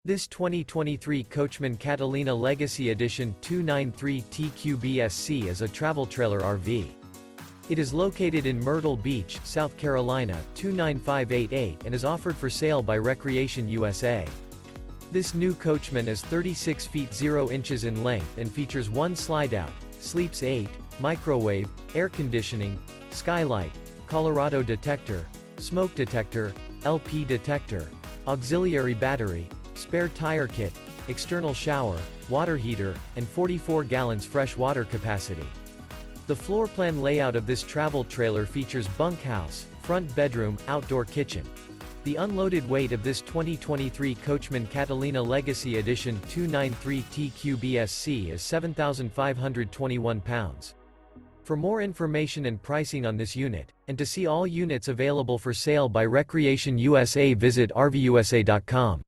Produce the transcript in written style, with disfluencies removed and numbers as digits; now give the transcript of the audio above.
This 2023 Coachmen Catalina Legacy Edition 293 TQBSC is a travel trailer RV. It is located in Myrtle Beach, South Carolina, 29588 and is offered for sale by Recreation USA. This new Coachmen is 36 feet 0 inches in length and features one slide-out, sleeps 8, microwave, air conditioning, skylight, Colorado detector, smoke detector, LP detector, auxiliary battery, spare tire kit, external shower, water heater, and 44 gallons fresh water capacity. The floor plan layout of this travel trailer features bunkhouse, front bedroom, outdoor kitchen. The unloaded weight of this 2023 Coachmen Catalina Legacy Edition 293 TQBSC is 7,521 pounds. For more information and pricing on this unit, and to see all units available for sale by Recreation USA, visit RVUSA.com.